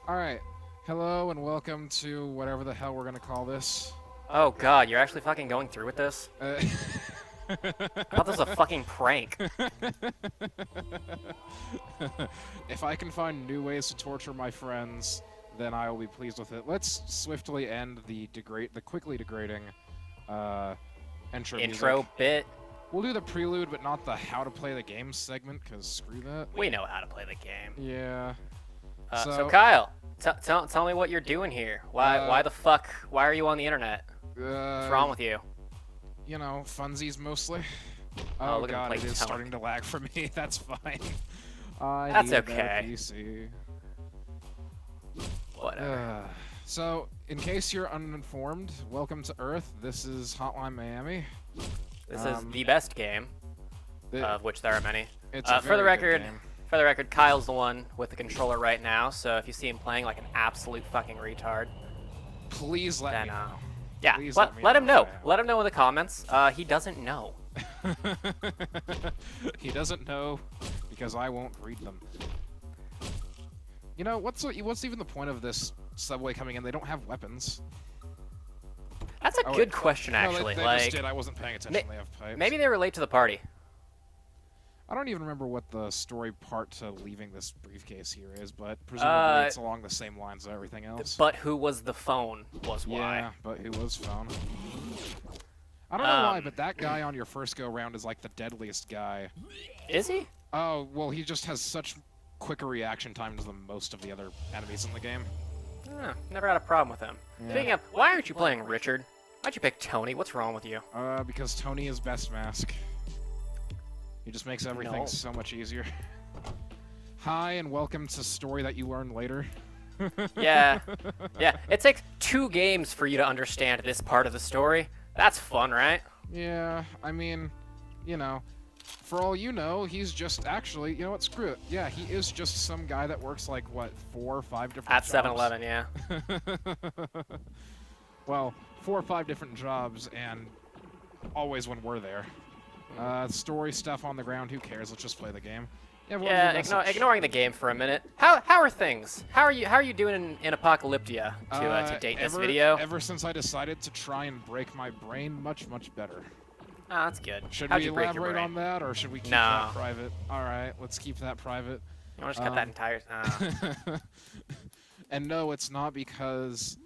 All right. Hello and welcome to whatever the hell we're gonna call this. Oh god, you're actually fucking going through with this? Uh, I thought this was a fucking prank. If I can find new ways to torture my friends, then I will be pleased with it. Let's swiftly end the quickly degrading intro music. Bit. We'll do the prelude, but not the how to play the game segment, because screw that. We know how to play the game. Yeah. So Kyle, tell me what you're doing here. Why the fuck? Why are you on the internet? What's wrong with you? You know, funsies mostly. Oh, Oh look at god, the it plate is tone. starting to lag for me. That's fine. I That's need a better okay. PC. Whatever. So, in case you're uninformed, welcome to Earth. This is Hotline Miami. This is the best game, of which there are many. It's a For the very good record, game. Kyle's the one with the controller right now. So if you see him playing like an absolute fucking retard, Please let then me know. yeah, Please let me him know. if I am. Let him know in the comments. He doesn't know. He doesn't know because I won't read them. You know, what's even the point of this subway coming in? They don't have weapons. That's a good question, No, actually. they like, just did. I wasn't paying attention. They have pipes. maybe they were late to the party. I don't even remember what the story part to leaving this briefcase here is, but presumably it's along the same lines as everything else. But who was the phone was why. Yeah, but who was phone? I don't know why, but that guy on your first go-round is like the deadliest guy. Is he? Oh, well, he just has such quicker reaction times than most of the other enemies in the game. Never had a problem with him. Yeah. Speaking of, why aren't you playing Richard? Why'd you pick Tony? What's wrong with you? Because Tony is best mask. He just makes everything No. so much easier. Hi, and welcome to Story That You Learn Later. Yeah. Yeah, it takes 2 games for you to understand this part of the story. That's fun, right? Yeah, I mean, you know, for all you know, he's just actually, you know what, screw it. Yeah, he is just some guy that works like, what, 4 or 5 different At jobs? 7-Eleven, yeah. Well, 4 or 5 different jobs, and always when we're there. Story stuff on the ground, who cares? Let's just play the game. Yeah, ignoring the game for a minute. How are things? How are you doing in Apocalyptia to date this video? Ever since I decided to try and break my brain, much better. Ah, that's good. Should How'd we you break your elaborate brain? on that, or should we keep No. that private? Alright, let's keep that private. You want to just cut that entire... And no, it's not because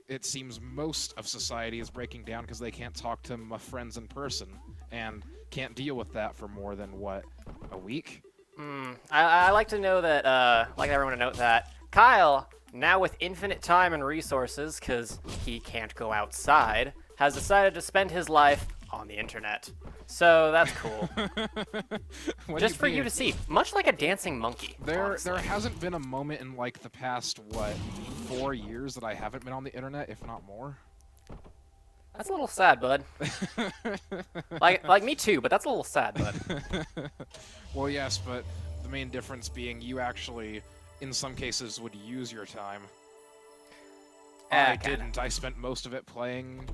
it seems most of society is breaking down because they can't talk to my friends in person and can't deal with that for more than, what, a week? I like to know that, like everyone to note that Kyle, now with infinite time and resources, because he can't go outside, has decided to spend his life on the internet. So that's cool. Just for you to see, much like a dancing monkey. There hasn't been a moment in like the past, what, 4 years that I haven't been on the internet, if not more. That's a little sad, bud. like me too, but that's a little sad, bud. Well, yes, but the main difference being you actually, in some cases, would use your time. I didn't. I spent most of it playing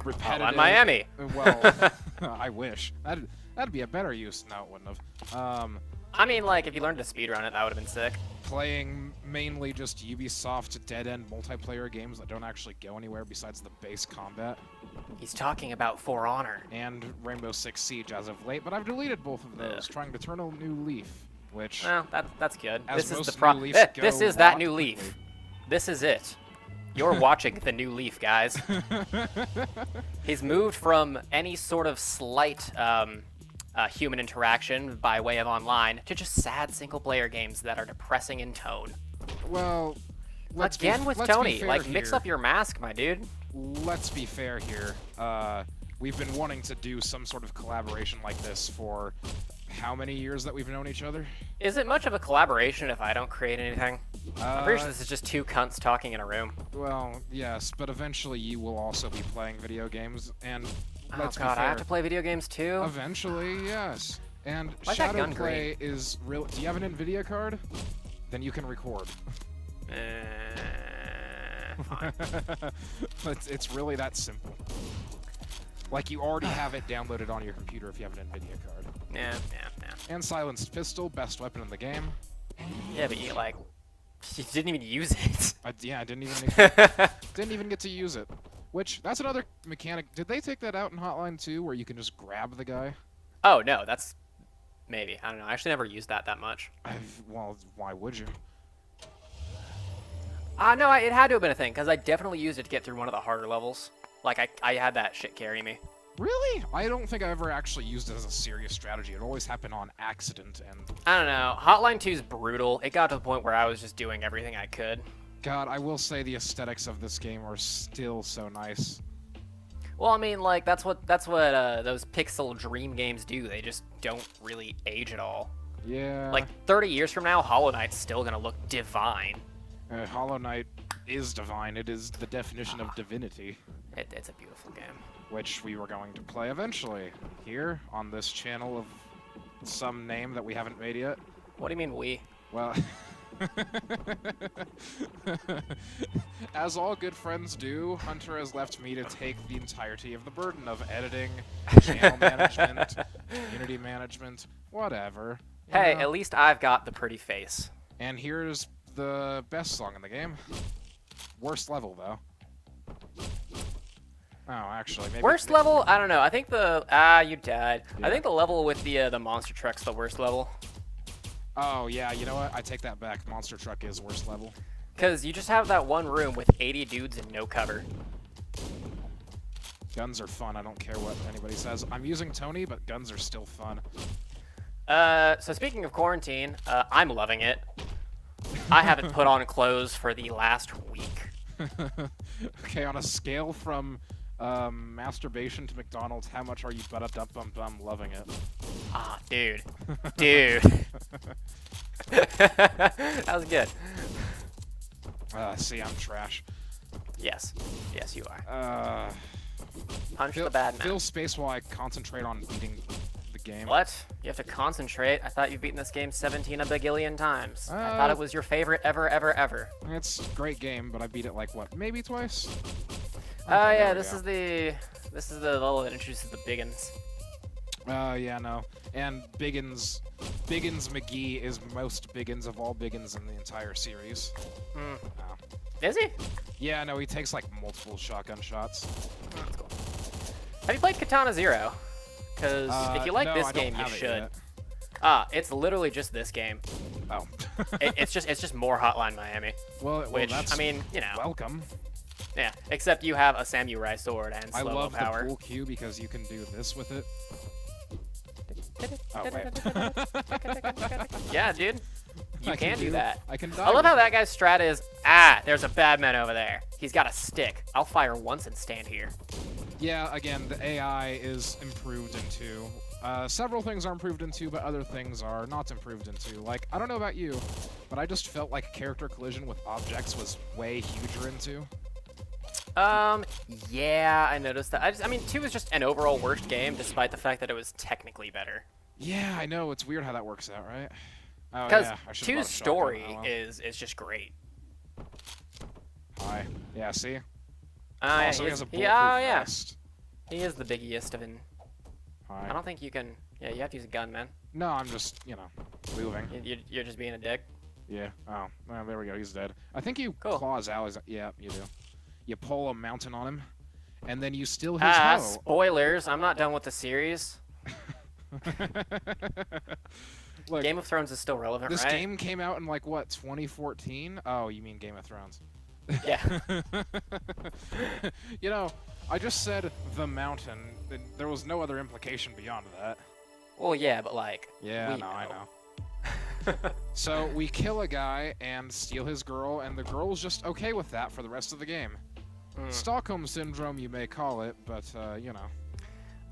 repetitive... on Miami. Well, I wish. That'd be a better use. No, it wouldn't have. I mean, like, if you learned to speedrun it, that would have been sick. Playing mainly just Ubisoft dead-end multiplayer games that don't actually go anywhere besides the base combat. He's talking about For Honor. And Rainbow Six Siege as of late, but I've deleted both of those, trying to turn a new leaf, which... Well, that's good. As This is most the new leafs go This is a that lot new quickly. leaf. This is it. You're watching the new leaf, guys. He's moved from any sort of slight human interaction by way of online to just sad single-player games that are depressing in tone. Well, let's Again be, with let's be Tony, fair like mix here. up your mask, my dude. Let's be fair here. We've been wanting to do some sort of collaboration like this for how many years that we've known each other? Is it much of a collaboration if I don't create anything? I'm pretty sure this is just 2 cunts talking in a room. Well, yes, but eventually you will also be playing video games, and let's Oh god, be fair. I have to play video games too? Eventually, yes. And Why's that Shadow gun Play is real. Do you have an NVIDIA card? Then you can record. Fine. It's really that simple. Like, you already have it downloaded on your computer if you have an NVIDIA card. Yeah. And Silenced Pistol, best weapon in the game. Yeah, but you, like, You didn't even use it. Yeah, I didn't even get to use it. Which, that's another mechanic. Did they take that out in Hotline 2, where you can just grab the guy? Oh no, that's maybe. I don't know. I actually never used that much. Well, why would you? No, it had to have been a thing because I definitely used it to get through one of the harder levels. Like I had that shit carry me. Really? I don't think I ever actually used it as a serious strategy. It always happened on accident, and... I don't know. Hotline 2 is brutal. It got to the point where I was just doing everything I could. God, I will say the aesthetics of this game are still so nice. Well, I mean, like that's what those pixel dream games do. They just don't really age at all. Yeah. Like 30 years from now, Hollow Knight's still gonna look divine. Hollow Knight is divine. It is the definition of divinity. It's a beautiful game. Which we were going to play eventually, here, on this channel of some name that we haven't made yet. What do you mean we? Well, as all good friends do, Hunter has left me to take the entirety of the burden of editing, channel management, community management, whatever. Hey, at least I've got the pretty face. And here's the best song in the game. Worst level, though. Oh, actually, maybe... Worst level? I don't know. I think the... you died. Yeah. I think the level with the monster truck's the worst level. Oh, yeah, you know what? I take that back. Monster Truck is worst level. Because you just have that one room with 80 dudes and no cover. Guns are fun. I don't care what anybody says. I'm using Tony, but guns are still fun. So speaking of quarantine, I'm loving it. I haven't put on clothes for the last week. Okay, on a scale from masturbation to McDonald's, how much are you but-a-dum-bum-bum loving it? Ah, dude. Dude. That was good. See, I'm trash. Yes. Yes, you are. Punch Fill, the bad man. fill space while I concentrate on beating the game. What? You have to concentrate? I thought you've beaten this game 17 a bagillion times. I thought it was your favorite ever, ever, ever. It's a great game, but I beat it like, what, maybe twice? Oh Okay, yeah, there we this is the level that introduces the biggins. Yeah, no. And Biggins McGee is most Biggins of all Biggins in the entire series. Hmm. Oh. Is he? Yeah, no, he takes like multiple shotgun shots. Oh, that's cool. Have you played Katana Zero? Because if you like no, this I don't game, you have it should. yet. It's literally just this game. Oh. It's just more Hotline Miami. well, Which that's I mean, you know, welcome. yeah. Except you have a samurai sword and I slow love power. the pool cue because you can do this with it. Oh, wait. Yeah, dude. You I can do that. I can die. I love with how it. that guy's strat is, there's a bad man over there. He's got a stick. I'll fire once and stand here. Yeah, again, the AI is improved in 2. Several things are improved in 2, but other things are not improved in 2. Like, I don't know about you, but I just felt like character collision with objects was way huger in 2. Yeah, I noticed that. I mean, 2 is just an overall worst game, despite the fact that it was technically better. Yeah, I know. It's weird how that works out, right? Oh, Because yeah, I should've bought 2's a shotgun. story Oh, well. is just great. Hi. Yeah, see? Yeah, Also, he has a bulletproof yeah. vest. He is the biggest of an... Hi. I don't think you can... Yeah, you have to use a gun, man. No, I'm just, moving. You're just being a dick. Yeah. Oh, well, there we go. He's dead. I think you Cool. claw his allies. Yeah, you do. You pull a mountain on him, and then you steal his hoe. Spoilers. I'm not done with the series. Look, Game of Thrones is still relevant, this right? game came out in, like, what, 2014? Oh, you mean Game of Thrones. Yeah. I just said the mountain. There was no other implication beyond that. Well, yeah, but like... Yeah, we no, I know. So we kill a guy and steal his girl, and the girl's just okay with that for the rest of the game. Stockholm Syndrome, you may call it, but,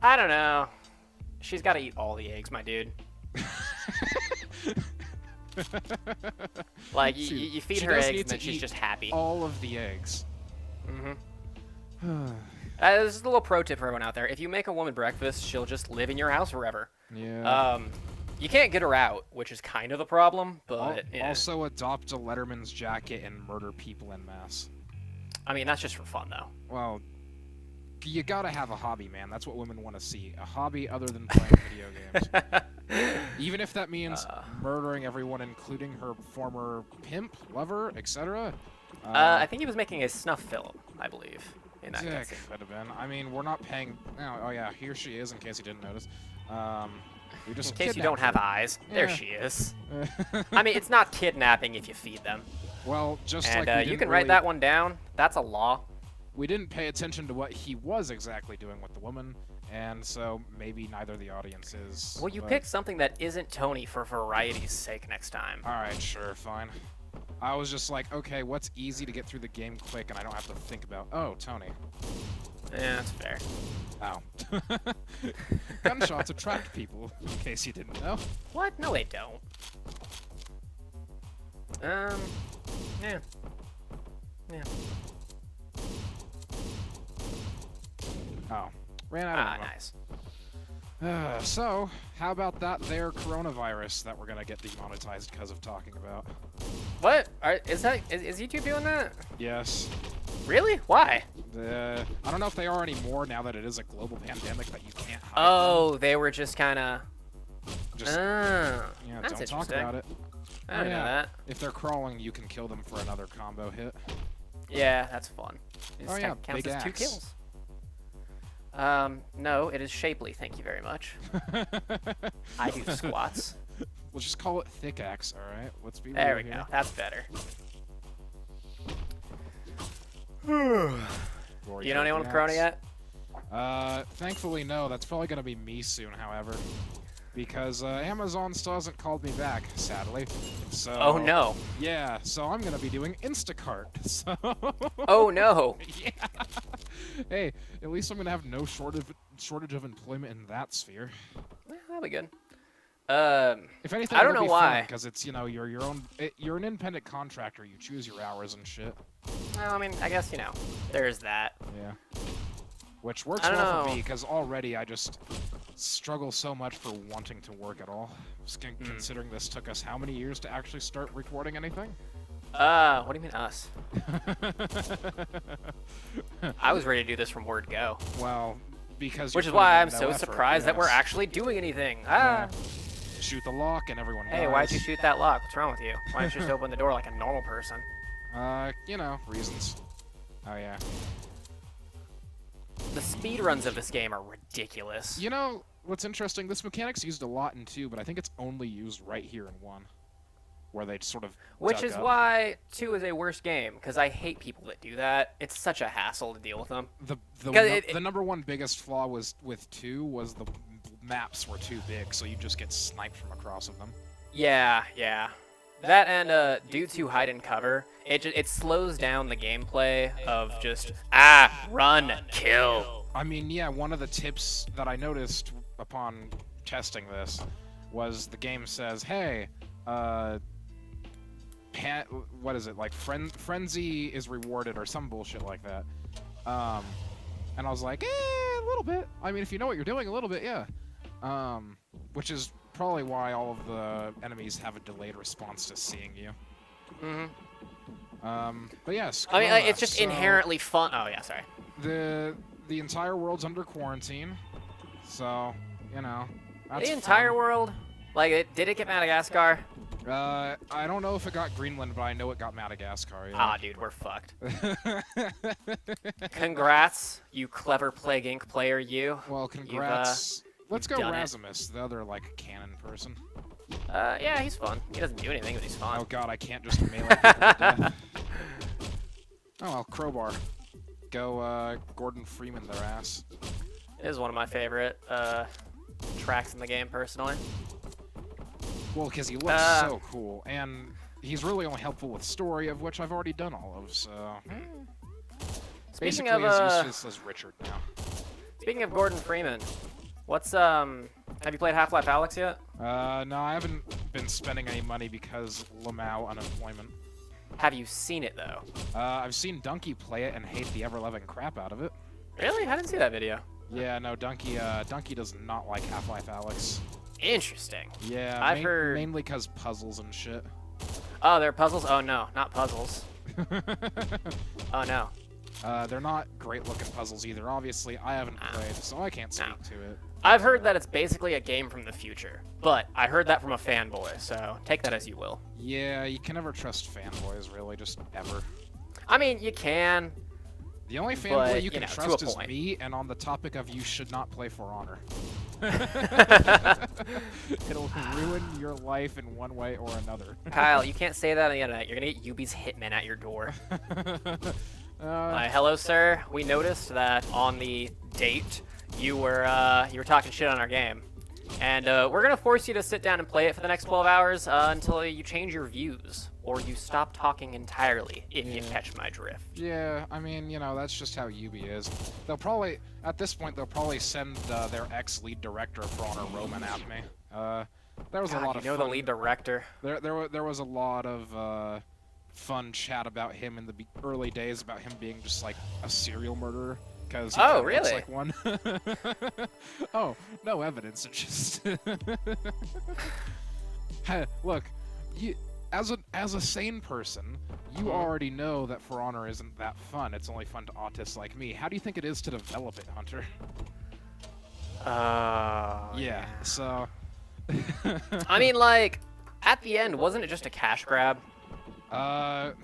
I don't know. She's got to eat all the eggs, my dude. Like, you feed She her does eggs need and then to she's eat just happy. all of the eggs. Mm-hmm. This is a little pro tip for everyone out there. If you make a woman breakfast, she'll just live in your house forever. Yeah. You can't get her out, which is kind of the problem, but... yeah. Also adopt a Letterman's jacket and murder people en masse. I mean, that's just for fun, though. Well, you gotta have a hobby, man. That's what women want to see. A hobby other than playing video games. Even if that means murdering everyone, including her former pimp, lover, etc. I think he was making a snuff film, I believe, in that Yeah, cutscene. could have been. I mean, we're not paying... Oh, yeah, here she is, in case you didn't notice. We just In case you kidnapped don't have her. eyes, there Yeah. she is. I mean, it's not kidnapping if you feed them. Well, just And like we you didn't can really, write that one down. That's a law. we didn't pay attention to what he was exactly doing with the woman, and so maybe neither the audience is. Well, you but- pick something that isn't Tony for variety's sake next time. Alright, sure, fine. I was just like, okay, what's easy to get through the game quick and I don't have to think about... Oh, Tony. Yeah, that's fair. Ow. Gunshots attract people, in case you didn't know. What? No, they don't. Yeah. Yeah. Oh, ran out Ah, of ammo. nice. So, how about that there coronavirus that we're gonna get demonetized because of talking about? What? Is YouTube doing that? Yes. Really? Why? I don't know if they are anymore now that it is a global pandemic that you can't hide Oh, they were just kind of. from. Just, Yeah, that's don't talk interesting. about it. I didn't know yeah. that. If they're crawling, you can kill them for another combo hit. Yeah, that's fun. Oh, yeah, Counts big as 2 axe. kills. No, it is shapely. Thank you very much. I do squats. We'll just call it thick axe, alright? Let's be There real we here. go. That's better. Rory You know anyone with thick Corona axe. yet? Thankfully, no. That's probably gonna be me soon, however. Because Amazon still hasn't called me back, sadly. So. Oh no. Yeah, so I'm gonna be doing Instacart. So. Oh no. Yeah. Hey, at least I'm gonna have no shortage of employment in that sphere. That'll be good. If anything, I don't know why. because it's you're your own. You're an independent contractor. You choose your hours and shit. Well, I mean, I guess, there's that. Yeah. Which works I don't well for know. me because already I just struggle so much for wanting to work at all. Considering this took us how many years to actually start recording anything? What do you mean us? I was ready to do this from word go. Well, because Which you're is why I'm putting in so no effort, surprised that we're yes. actually doing anything. Yeah. Shoot the lock and everyone Hey, dies. why'd you shoot that lock? What's wrong with you? Why don't you just open the door like a normal person? Reasons. Oh yeah. The speed runs of this game are ridiculous. You know, what's interesting, this mechanic's used a lot in 2, but I think it's only used right here in 1. Where they sort of Which dug is up. why 2 is a worse game, because I hate people that do that. It's such a hassle to deal with them. The Because the number one biggest flaw was with 2 was the maps were too big, so you just get sniped from across of them. Yeah. That and due to hide and cover, it slows down the gameplay of just run, kill. I mean, yeah, one of the tips that I noticed upon testing this was the game says, "Hey, what is it like? Frenzy is rewarded or some bullshit like that." And I was like, a little bit. I mean, if you know what you're doing, a little bit, yeah. Which is probably why all of the enemies have a delayed response to seeing you. But yes. I mean, Corona, it's just so inherently fun. Oh yeah, sorry. the entire world's under quarantine, so that's The entire fun. world, like, did it get Madagascar? I don't know if it got Greenland, but I know it got Madagascar. Yeah. Ah, dude, we're fucked. Congrats, you clever Plague Inc. player, you. Well, congrats. Let's go done it. Razimus, the other canon person. Yeah, he's fun. He doesn't do anything, but he's fun. Oh god, I can't just melee people to death. Oh well, crowbar. Go Gordon Freeman their ass. It is one of my favorite tracks in the game, personally. Well, because he looks so cool, and he's really only helpful with story, of which I've already done all of. So Speaking basically, of he's useless as Richard now. speaking of Gordon Freeman, what's have you played Half-Life Alyx yet? No, I haven't been spending any money because Lamau unemployment. Have you seen it though? I've seen Donkey play it and hate the ever-loving crap out of it. Really? I didn't see that video. Yeah, no, Donkey does not like Half-Life Alyx. Interesting. Yeah, I've heard- mainly because puzzles and shit. Oh, they're puzzles? Oh no, not puzzles. Oh no. They're not great-looking puzzles either. Obviously, I haven't played, so I can't speak to it. I've heard that it's basically a game from the future, but I heard that from a fanboy, so take that as you will. Yeah, you can never trust fanboys, really, just ever. I mean, you can. The only fanboy But, you can you know, to trust a is point. me, and on the topic of you should not play For Honor. It'll ruin your life in one way or another. Kyle, you can't say that on the internet. You're gonna get Yubi's hitmen at your door. Hello, sir. We noticed that on the date you were talking shit on our game, and we're gonna force you to sit down and play it for the next 12 hours until you change your views or you stop talking entirely. If you catch my drift. Yeah, I mean, you know, that's just how Yubi is. They'll probably, at this point, they'll probably send their ex-lead director of For Honor, Roman, at me. There was a lot of the fun. lead director. There was a lot of fun chat about him in the early days, about him being just like a serial murderer. Because he kinda looks really? like one. Oh, no evidence. It's just Hey, look, as a sane person, you already know that For Honor isn't that fun. It's only fun to autists like me. How do you think it is to develop it, Hunter? Yeah. So. I mean, like, at the end, wasn't it just a cash grab? Well,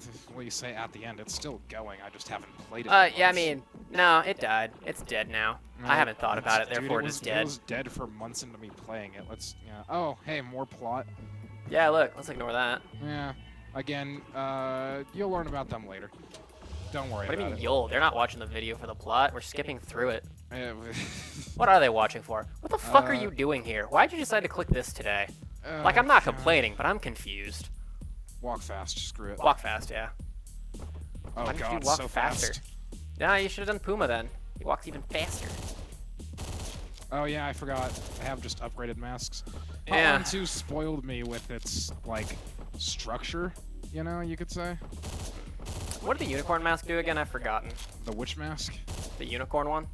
you say at the end, it's still going. I just haven't played it. Yeah, I mean, no, it died. It's dead now. I haven't thought about it, therefore it is dead. It was dead for months into me playing it. Yeah. Oh, hey, more plot. Yeah, look, let's ignore that. Yeah. Again, you'll learn about them later. Don't worry What do about you mean, it. you'll? They're not watching the video for the plot. We're skipping through it. Eh, What are they watching for? What the fuck are you doing here? Why'd you decide to click this today? Like, I'm not complaining, but I'm confused. Walk fast, screw it. Walk fast, yeah. Oh Why didn't god, you walk so faster? fast. Nah, you should have done Puma then. He walks even faster. Oh yeah, I forgot. I have just upgraded masks. Yeah. Hotline 2 spoiled me with its, like, structure, you know, you could say. What did the unicorn mask do again? I've forgotten. The witch mask? The unicorn one?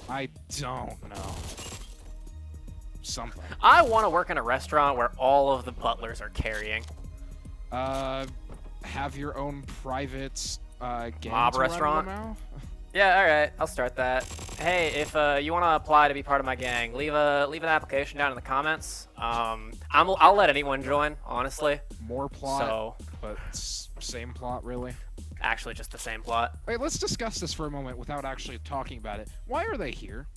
I don't know. Something. I want to work in a restaurant where all of the butlers are carrying. Have your own private, game Mob to run restaurant? your mouth? Yeah, alright, I'll start that. Hey, if you want to apply to be part of my gang, leave an application down in the comments. I'll let anyone join, honestly. More plot, So, but same plot, really. actually just the same plot. Wait, let's discuss this for a moment without actually talking about it. Why are they here?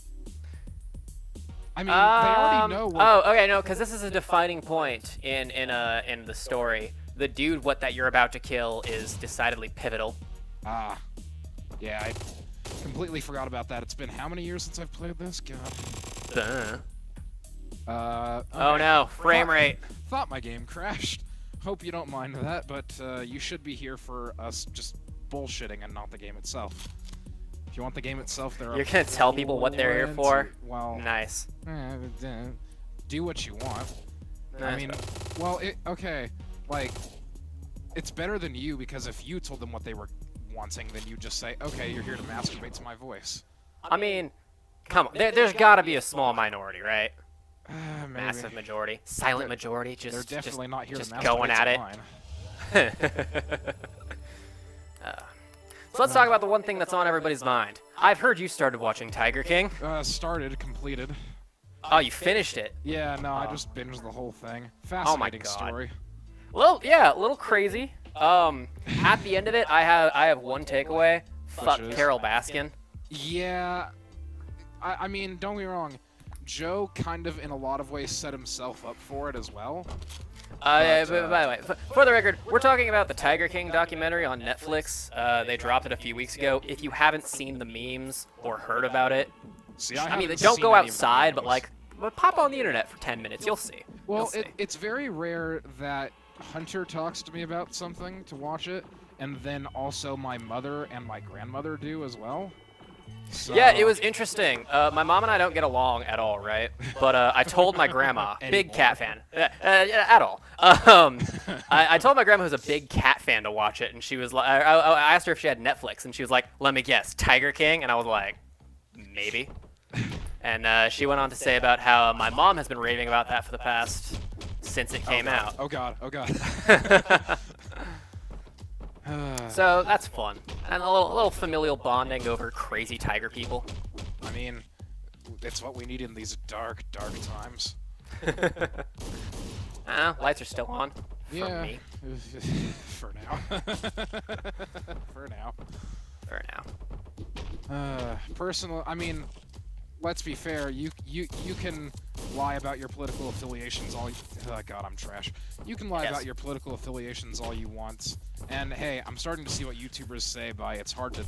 I mean, they already know what... Oh, okay, no, because this is a defining point in the story. The dude that you're about to kill is decidedly pivotal. Ah. Yeah, I completely forgot about that. It's been how many years since I've played this? God. Oh Okay. no, frame rate. Thought my game crashed. Hope you don't mind that, but you should be here for us just bullshitting and not the game itself. If you want the game itself, there are... You're gonna tell people what they're here for? Well... Nice. Do what you want. I Nice. mean, well, okay, like, it's better than you, because if you told them what they were wanting, then you just say, okay, you're here to masturbate to my voice. I mean, come on, there's gotta be a small minority, right? Maybe. Massive majority, silent majority, They're definitely not here just to masturbate going at to it. mine. So let's talk about the one thing that's on everybody's mind. I've heard you started watching Tiger King. Started, completed. Oh, you finished it. Yeah, no, I just binged the whole thing. Fascinating God. story. A little crazy. At the end of it, I have one takeaway. Fuck is? Carol Baskin. Yeah, I mean, don't get me wrong. Joe kind of, in a lot of ways, set himself up for it as well. By the way, for the record, we're talking about the Tiger King documentary on Netflix. They dropped it a few weeks ago. If you haven't seen the memes or heard about it, See, I mean, haven't don't seen go any of the outside, but memes. like, pop on the internet for 10 minutes. You'll see. Well, You'll see. it's very rare that Hunter talks to me about something to watch it, and then also my mother and my grandmother do as well. So... Yeah, it was interesting. My mom and I don't get along at all, right? But I told my grandma, big cat fan, at all. I told my grandma who's a big cat fan to watch it, and she was like, I asked her if she had Netflix, and she was like, let me guess, Tiger King? And I was like, maybe. And she went on to say about how my mom has been raving about that for the past, since it came out. Oh god, oh god. So that's fun. And a little familial bonding over crazy tiger people. I mean, it's what we need in these dark, dark times. Lights are still on. Yeah. Me. For now. For now. For now. Personal. I mean, let's be fair. You can lie about your political affiliations all. Oh God, I'm trash. You can lie about your political affiliations all you want. And hey, I'm starting to see what YouTubers say by it's hard to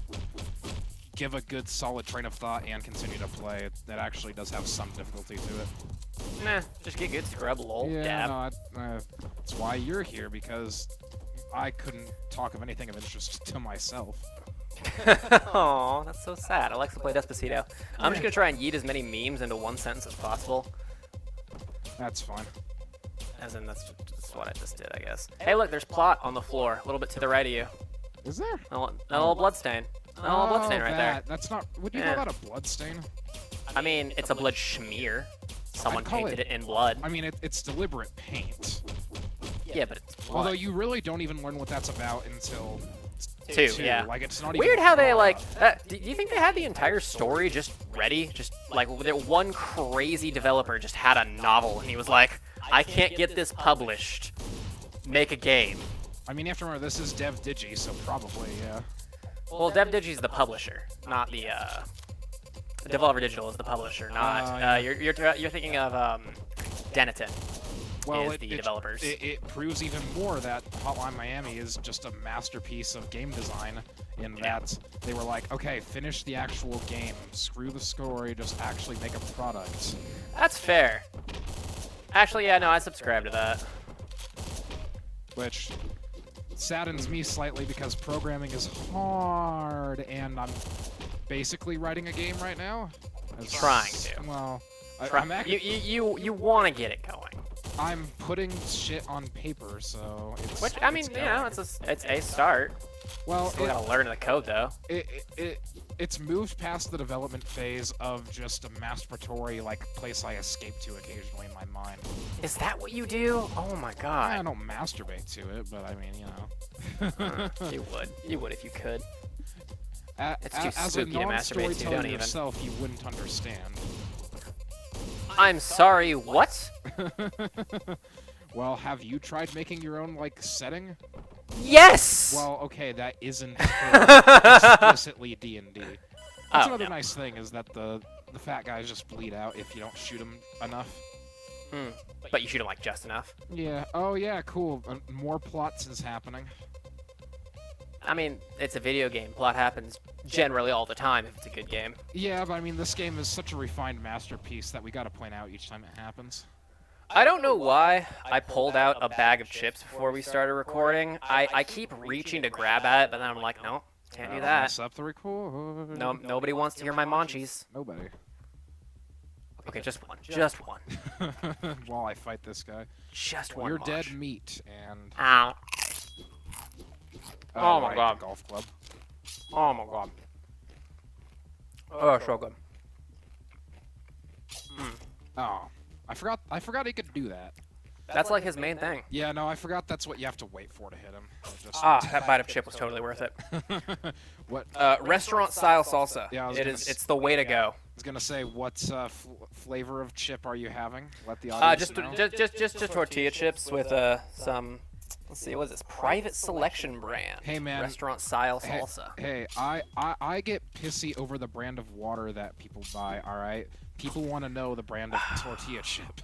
give a good, solid train of thought and continue to play. That actually does have some difficulty to it. Nah, just get good scrub, lol. Yeah, no, that's why you're here, because I couldn't talk of anything of interest to myself. Aw, that's so sad. Alexa play Despacito. I'm just gonna try and yeet as many memes into one sentence as possible. That's fine. As in, that's what I just did, I guess. Hey, look, there's plot on the floor, a little bit to the right of you. Is there? A little bloodstain. A little bloodstain right there. That's not. Would you call that a bloodstain? I mean, it's a blood schmear. Someone call painted it in blood. I mean, it's deliberate paint. Yeah, but it's blood. Although you really don't even learn what that's about until two. Yeah. Like it's not weird even how they like. Do you think they had the entire story just ready? Just like one crazy developer just had a novel and he was like, I can't get this published. Make a game. I mean, you have to remember this is Dev Digi, so probably yeah. Well, Dev Digi's the publisher, not the Devolver Digital is the publisher, not yeah. You're thinking of Denetton. Well, is the developers. It proves even more that Hotline Miami is just a masterpiece of game design in that they were like, okay, finish the actual game, screw the story, just actually make a product. That's fair. Actually, yeah, no, I subscribe to that. Which saddens me slightly because programming is hard, and I'm basically writing a game right now. Trying to. Well, you want to get it going. I'm putting shit on paper, so it's. Which I mean, it's a start. Well, still gotta learn the code though. It's moved past the development phase of just a masturbatory like place I escape to occasionally in my mind. Is that what you do? Oh my god. I don't masturbate to it, but I mean, you know. You would if you could. It's too as spooky a to masturbate to, don't even. yourself, you wouldn't understand. I'm sorry, what? Well, have you tried making your own, like, setting? Yes! Well, okay, that isn't explicitly D&D. That's another nice thing, is that the fat guys just bleed out if you don't shoot them enough. But you shoot them, like, just enough? Yeah. Oh, yeah, cool. More plots is happening. I mean, it's a video game. Plot happens generally all the time if it's a good game. Yeah, but I mean, this game is such a refined masterpiece that we gotta point out each time it happens. I don't know why I pulled out a bag of chips before we started recording. I keep reaching to grab at it, but then I'm like, no, can't do that. Mess up the record. No, nobody wants to hear my munchies. Nobody. Okay, just one. Just one. While I fight this guy. Just one. You're munch. dead meat, and... Ow. Oh my right, god. Golf club. Oh my god. Oh, so good. Oh, I forgot he could do that. That's like his main thing. Yeah, no, I forgot that's what you have to wait for to hit him. That bite of chip was totally worth it. What? Restaurant style salsa. Yeah, it's the way to go. I was gonna say, what flavor of chip are you having? Let the audience know. Just tortilla chips with some. Let's see, what is this? Private Selection brand. Hey man, restaurant style salsa. Hey, I get pissy over the brand of water that people buy. All right, people want to know the brand of tortilla chip.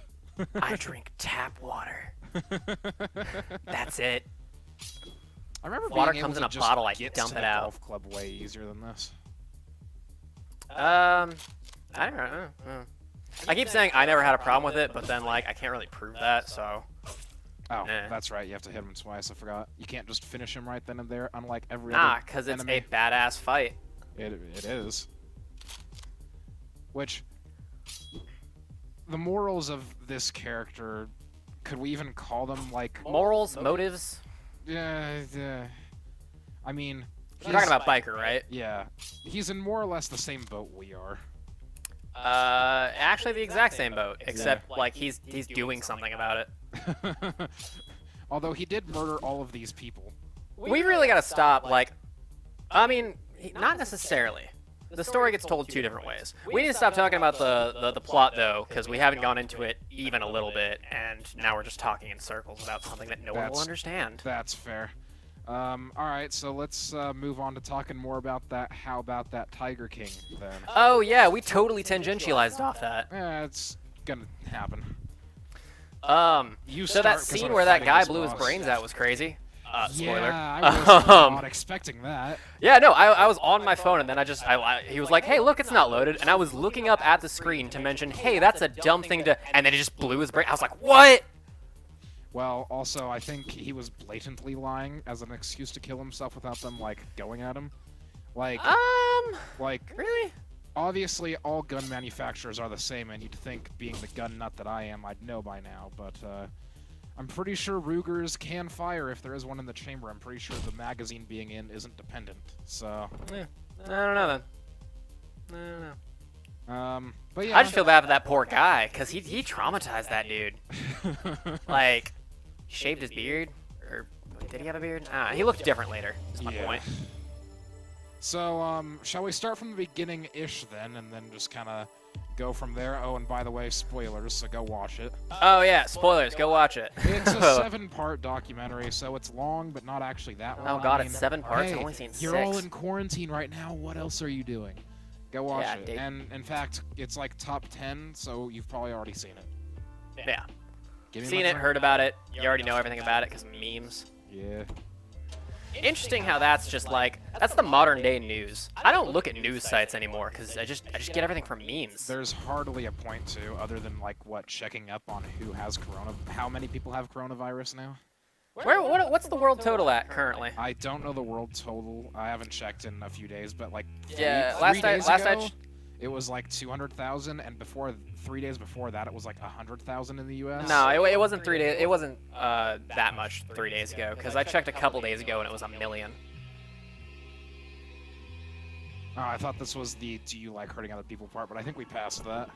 I drink tap water. That's it. I remember water being comes able in to a just bottle. I get dump to it the out. Golf club way easier than this. I don't know. I keep saying I never had a problem with it, but then like I can't really prove that. So. Oh, that's right. You have to hit him twice. I forgot. You can't just finish him right then and there, unlike every other because it's enemy. a badass fight. It is. Which, the morals of this character, could we even call them like morals, motives? Yeah. I mean, you're talking about Biker, right? Yeah, he's in more or less the same boat we are. Actually, the exact same boat, except like he's doing something about it. Although he did murder all of these people. We really gotta stop. Like, I mean, not necessarily. The story gets told two different ways. We need to stop talking about the plot, though, because we haven't gone into it even a little bit, and now we're just talking in circles about something that no one will understand. That's fair. All right, so let's move on to talking more about that. How about that Tiger King, then? Oh, yeah, we totally tangentialized off that. Yeah, it's gonna happen. So that scene where that guy blew his brains out was crazy. Spoiler. Yeah, I was not expecting that. Yeah, no, I was on my phone, and then he was like, hey, look, it's not loaded, and I was looking up at the screen to mention, hey, that's a dumb thing to, and then he just blew his brain. I was like, what? Well, also, I think he was blatantly lying as an excuse to kill himself without them, like, going at him. Like, really? Obviously, all gun manufacturers are the same, and you'd think, being the gun nut that I am, I'd know by now, but, I'm pretty sure Rugers can fire if there is one in the chamber. I'm pretty sure the magazine being in isn't dependent, so... Yeah, I don't know, then. I don't know. But yeah... I just feel bad for that poor guy, because he traumatized that dude. Like, he shaved his beard? Or did he have a beard? He looked different later, is my point. So, shall we start from the beginning-ish then, and then just kind of go from there? Oh, and by the way, spoilers, so go watch it. Oh yeah, spoilers, go watch it. It's a 7-part documentary, so it's long, but not actually that long. Oh god, it's 7 parts? Hey, I've only seen 6. You're all in quarantine right now, what else are you doing? Go watch it. And, in fact, it's like top 10, so you've probably already seen it. Yeah. Seen it, heard about it, you already know everything about it, because memes. Yeah. Interesting how that's just like, that's the modern day news. I don't look at news sites anymore because I just get everything from memes. There's hardly a point to, other than like what, checking up on who has how many people have coronavirus now? What's the world total at currently? I don't know the world total. I haven't checked in a few days, but like last days I ago, it was like 200,000, and 3 days before that, it was like 100,000 in the U.S. No, it wasn't 3 days. It wasn't that much 3 days ago, because I checked a couple days ago and it was 1 million. Oh, I thought this was the "do you like hurting other people" part, but I think we passed that.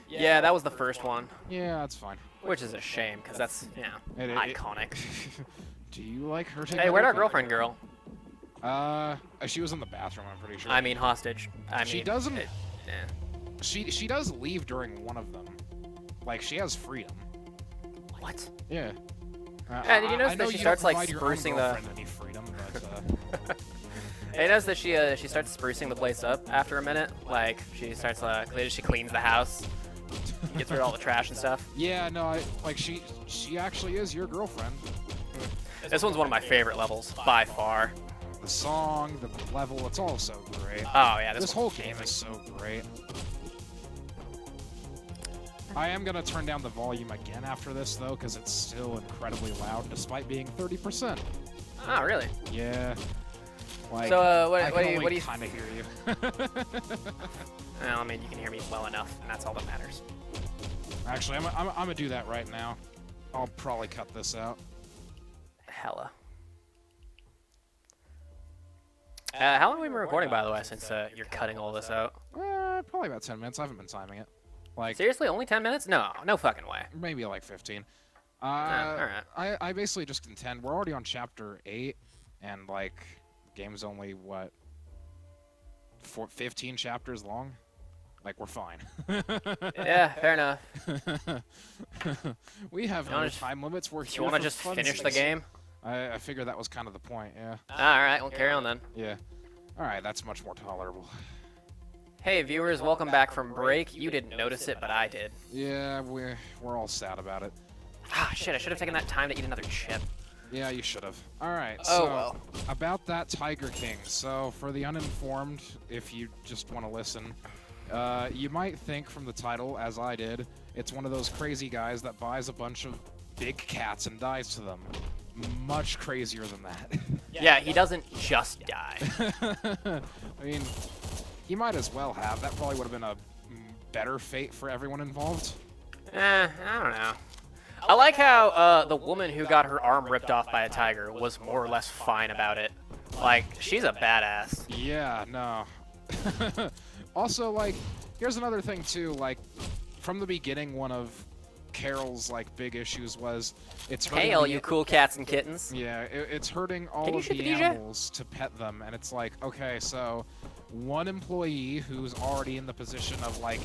Yeah, that was the first one. Yeah, that's fine. Which is a shame, because that's, you know, iconic. Do you like hurting? Hey, where'd our girlfriend girl? She was in the bathroom, I'm pretty sure. I mean, hostage. She doesn't. She does leave during one of them. Like, she has freedom. What? Yeah. Did you notice that she starts like sprucing the? Any freedom, but, Hey, notice that she starts sprucing the place up after a minute. Like she starts she cleans the house, gets rid of all the trash and stuff. Yeah, no, she actually is your girlfriend. This one's one of my favorite levels by far. The song, the level, it's all so great. Oh yeah, this whole game is so great. I am gonna turn down the volume again after this though, because it's still incredibly loud despite being 30%. Oh really? Yeah. Like, so what do you kind of hear you? Well, I mean, you can hear me well enough, and that's all that matters. Actually, I'm gonna do that right now. I'll probably cut this out. Hella. How long have we been recording, by the way, since you're cutting all this out? Probably about 10 minutes. I haven't been timing it. Like, seriously, only 10 minutes? No fucking way. Maybe like 15. All right. I basically just intend. We're already on chapter 8, and like, the game's only what, 15 chapters long. Like, we're fine. Yeah, fair enough. We have no time limits. We're here. You want to just finish the game? I figured that was kind of the point. Yeah. All right, we'll carry on then. Yeah. All right, that's much more tolerable. Hey viewers, welcome back from break. You didn't notice it, but I did. Yeah, we're all sad about it. Ah, shit, I should have taken that time to eat another chip. Yeah, you should have. All right, oh, well. About that Tiger King. So, for the uninformed, if you just want to listen, you might think from the title, as I did, it's one of those crazy guys that buys a bunch of big cats and dies to them. Much crazier than that. Yeah, he doesn't just die. I mean, he might as well have. That probably would have been a better fate for everyone involved. I don't know. I like how the woman who got her arm ripped off by a tiger was more or less fine about it. Like, she's a badass. Yeah, no. Also, like, here's another thing, too. Like, from the beginning, one of Carol's like big issues was it's hurting Hey, all the- you cool cats and kittens. Yeah, it's hurting all Can you of shoot the the DJ? animals to pet them, and it's like, okay, so one employee who's already in the position of like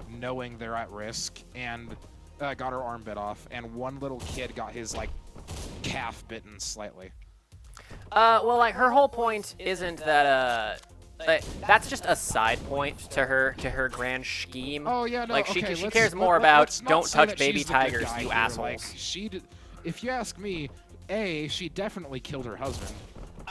knowing they're at risk and got her arm bit off, and one little kid got his like calf bitten slightly. Well, like her whole point isn't that like, that's just a side point to her grand scheme. Oh yeah, no, like okay, she let's- cares more let- about let's not don't say touch that baby she's the good tigers, guy you here. assholes. Like, if you ask me, she definitely killed her husband.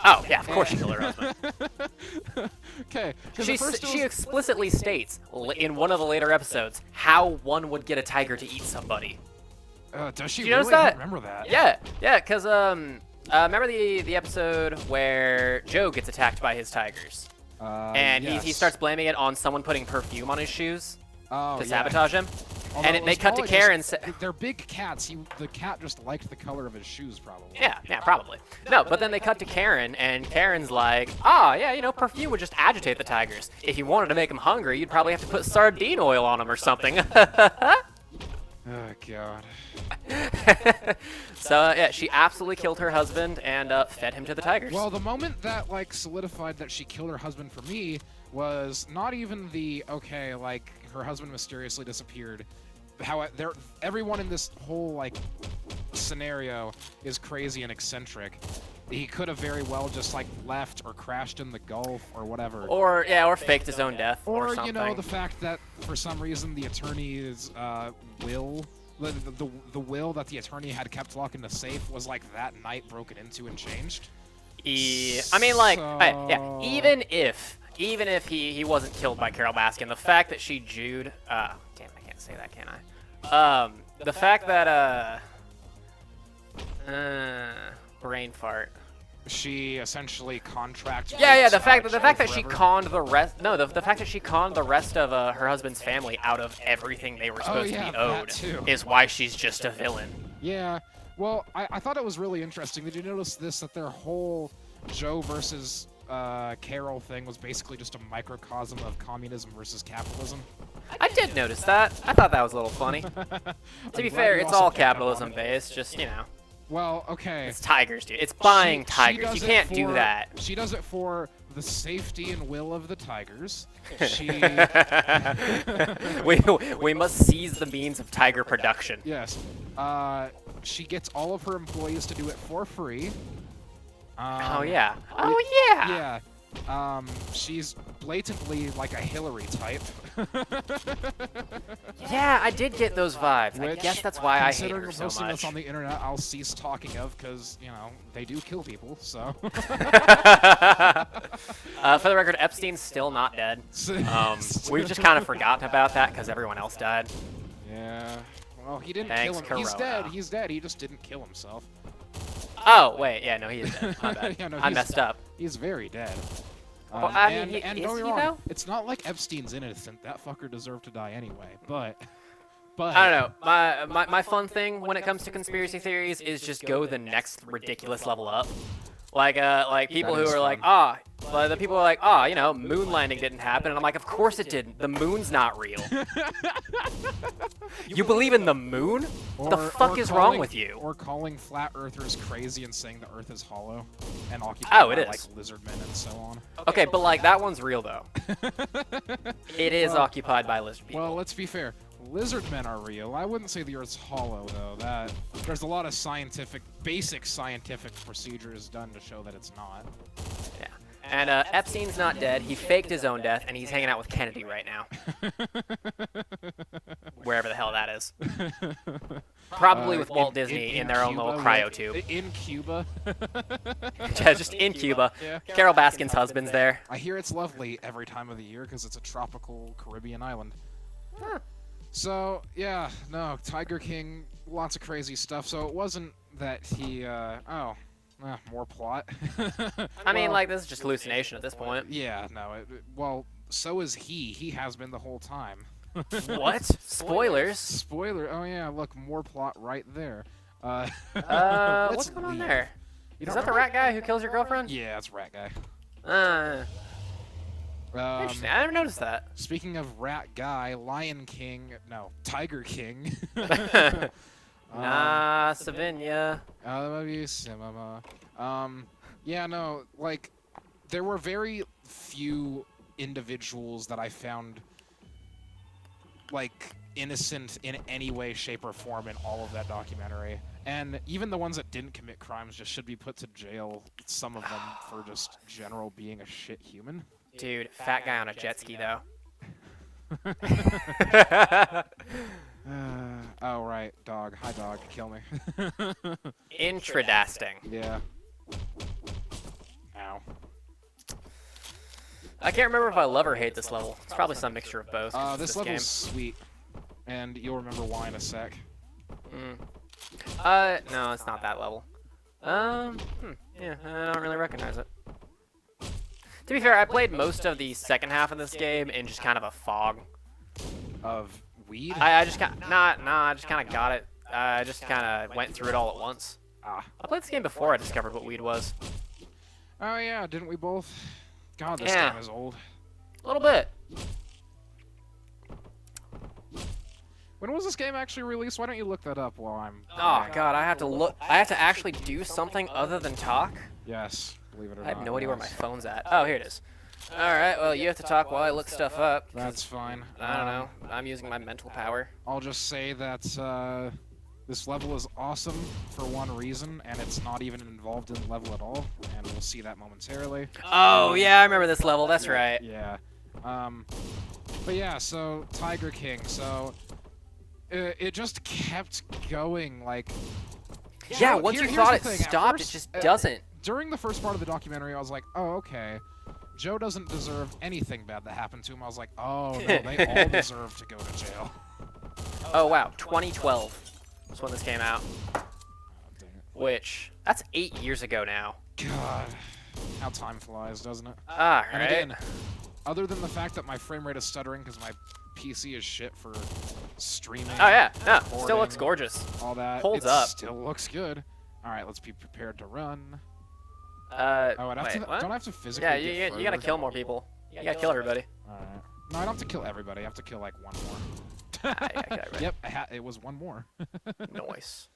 Oh yeah, of course she killed her husband. Okay, She explicitly states in one of the later episodes how one would get a tiger to eat somebody. does she Did you really? notice I that? don't remember that. Yeah, because remember the episode where Joe gets attacked by his tigers, and he yes. starts blaming it on someone putting perfume on his shoes Oh, to yeah. sabotage him, Although and it they was cut to probably Karen. just- they're big cats. The cat just liked the color of his shoes, probably. Yeah, probably. No, but then they cut to Karen, and Karen's like, yeah, you know, perfume would just agitate the tigers. If you wanted to make them hungry, you'd probably have to put sardine oil on them or something. Oh god. So, yeah, she absolutely killed her husband and fed him to the tigers. Well, the moment that like solidified that she killed her husband for me was not even the okay, like her husband mysteriously disappeared. How everyone in this whole like scenario is crazy and eccentric. He could have very well just like left or crashed in the Gulf or whatever. Or faked his own death or something. You know, the fact that for some reason the attorney's will, the will that the attorney had kept locked in the safe was like that night broken into and changed. I mean, like, yeah, even if he wasn't killed by Carol Baskin, the fact that she Jewed, damn, I can't say that, can I? The fact that, brain fart. She essentially contracted. Yeah, the fact that she forever. conned the rest. No, the fact that she conned the rest of her husband's family out of everything they were supposed to be that owed too. is why she's just a villain. Yeah, well, I thought it was really interesting. Did you notice this? That their whole Joe versus Carol thing was basically just a microcosm of communism versus capitalism. I did notice that. I thought that was a little funny. To be glad fair, you it's also all picked up on capitalism it. based. Just, you know, Well, okay. it's tigers, dude. It's buying She tigers. does You it can't do for- that. She does it for the safety and will of the tigers. She, we must seize the means of tiger production. yes. She gets all of her employees to do it for free. Oh yeah. Oh yeah. Yeah. She's blatantly like a Hillary type. Yeah, I did get those vibes. I Which, guess that's why I hate considering her so posting this much. on the internet, I'll cease talking of because you know they do kill people. So. For the record, Epstein's still not dead. We've just kind of forgotten about that because everyone else died. Yeah. Well, he didn't Thanks, kill him. He's dead. Corona. He's dead. He just didn't kill himself. Oh wait, yeah, no, he is dead. My bad. Yeah, no, I he's- messed up. He's very dead. Well, I mean, and is don't he, get me wrong, though? it's not like Epstein's innocent. That fucker deserved to die anyway. But I don't know. My fun thing when it comes to conspiracy theories is just go the next ridiculous level up. Like people That who is are like, fun. the people are like, you know, moon landing didn't happen, and I'm like, of course it didn't. The moon's not real. You believe in the moon? What the fuck is wrong with you? Or calling flat earthers crazy and saying the Earth is hollow and occupied Oh, it by is. like lizard men and so on. Okay, but like that one's real though. It is Well- occupied by lizard people. Well, let's be fair. Lizard men are real. I wouldn't say the Earth's hollow though. There's a lot of basic scientific procedures done to show that it's not. Yeah. And Epstein's not dead. He faked his own death, and he's hanging out with Kennedy right now. Wherever the hell that is. Probably with Walt Disney in their own Cuba, little cryo tube. In Cuba. Just in Cuba. Yeah. Carol Baskin's husband's there. I hear it's lovely every time of the year because it's a tropical Caribbean island. Huh. So, yeah, no, Tiger King, lots of crazy stuff. So it wasn't that he, more plot. I mean, Well, like, this is just hallucination at this point. yeah, no, well, so is he. He has been the whole time. What? Spoilers? Spoiler, oh yeah, look, more plot right there. What's let's going on leave. there? You Is don't that the rat guy who kills your girlfriend? Yeah, it's Rat Guy. Interesting. I never noticed that. Speaking of rat guy, Lion King, no, Tiger King. Nah, Savinia. I love you, cinema. Yeah, no, like, there were very few individuals that I found, like, innocent in any way, shape, or form in all of that documentary. And even the ones that didn't commit crimes just should be put to jail, some of them, for just general being a shit human. Dude, fat guy on a jet ski, though. Oh, right, dog. Hi, dog. Kill me. Intradasting. Yeah. Ow. I can't remember if I love or hate this level. It's probably some mixture of both. This level's sweet. And you'll remember why in a sec. No, it's not that level. Yeah, I don't really recognize it. To be fair, I played most of the second half of this game in just kind of a fog. Of weed? I just kind I just kind of got it. I just kind of went through it all at once. Ah. I played this game before I discovered what weed was. Oh yeah, didn't we both? God, this Yeah. game is old. A little bit. When was this game actually released? Why don't you look that up while I'm... Oh god, I have to look. I have to actually do something other than talk. Yes, believe it or I not. have no idea where my yes. phone's at. Oh, here it is. All right. Well, you have to talk while I look stuff up. That's fine. I don't know. I'm using my mental power. I'll just say that this level is awesome for one reason, and it's not even involved in the level at all, and we'll see that momentarily. Oh yeah, I remember this level. That's right. Yeah. But yeah, so Tiger King. So it just kept going, like. Yeah. So, Once you here's thought the it thing, at stopped, first, it just doesn't. During the first part of the documentary, I was like, oh, okay. Joe doesn't deserve anything bad that happened to him. I was like, oh, no, they all deserve to go to jail. Oh wow, 2012 was when this came out. Oh, dang it. Which that's 8 years ago now. God, how time flies, doesn't it? Ah, And right. again, other than the fact that my frame rate is stuttering because my PC is shit for streaming. Oh yeah, no, still recording, looks gorgeous. All that. Holds it up. Still looks good. All right, let's be prepared to run. Oh, I'd have wait, to, what? don't I have to physically Yeah, get you gotta further? kill more people. You gotta kill everybody. All right. No, I don't have to kill everybody. I have to kill like one more. Yeah, kill everybody. Yep, it was one more. Noise.